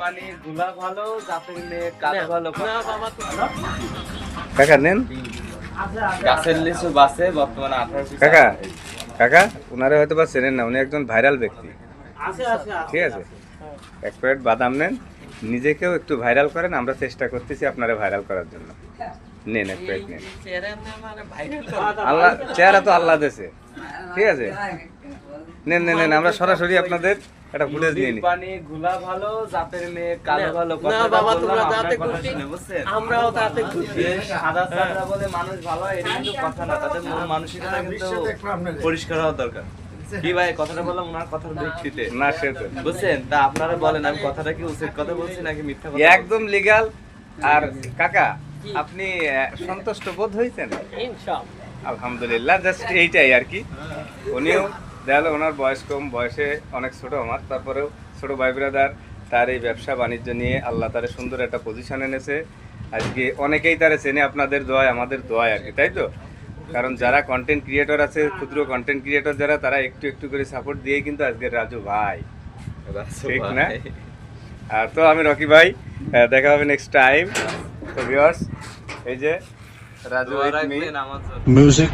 পানি গুলা ভালো, জাতের মেয়ে কালো ভালো। কাকা নেন গাছের লিচু বাসে বর্তমানে 18 পিস। কাকা কাকা উনারে হয়তো বা চেনেন না, উনি একজন ভাইরাল ব্যক্তি। ঠিক আছে, এক প্লেট বাদাম নেন, নিজেকেও একটু ভাইরাল করেন, আমরা চেষ্টা করতেছি আপনারা ভাইরাল করার জন্য। নেন এক প্লেট নেন। আল্লাহ চেহারা তো আল্লাহ দেশে, ঠিক আছে, নেন নেন নেন, আমরা সরাসরি আপনাদের একটা ফুটেজ নিয়ে নিই। পানি গুলা ভালো, জাতের মেয়ে কালো ভালো। না বাবা, তোমরা তাতে খুশি, আমরাও তাতে খুশি। সাদা সাদা বলে মানুষ ভালো হয়, এটা কিন্তু কথা না। তাদের মন মানসিকতা কিন্তু পরিষ্কার হওয়া দরকার। কি ভাই কথাটা বললাম ওনার কথার ভিত্তিতে না সে তো বুঝছেন? তা আপনারা বলেন আমি কথাটা কি উচিত কথা বলছি নাকি মিথ্যা কথা? একদম লিগ্যাল। আর কাকা আপনি সন্তুষ্ট বোধ হয়েছেন? ইনশাআল্লাহ আলহামদুলিল্লাহ, জাস্ট এইটাই আর কি। উনিও দেখালো ওনার বয়স কম, বয়সে অনেক ছোট আমার, তারপরেও ছোট ভাই ব্রাদার তার এই ব্যবসা বাণিজ্য নিয়ে আল্লাহ তারে সুন্দর একটা পজিশন এনেছে। আজকে অনেকেই তারে চেনে আপনাদের দোয়ায়, আমাদের দোয়ায় আর কি, তাই তো? কারণ যারা কন্টেন্ট ক্রিয়েটর আছে, ক্ষুদ্র কন্টেন্ট ক্রিয়েটর যারা, তারা একটু একটু করে সাপোর্ট দিয়ে কিন্তু আজকের রাজু ভাই, ঠিক না? আর তো আমি রকি ভাই, দেখা হবে নেক্সট টাইম। তো ভিউয়ার্স, এই যে রাজু দোয়া with me। রাখবেন আমার জন্য। Music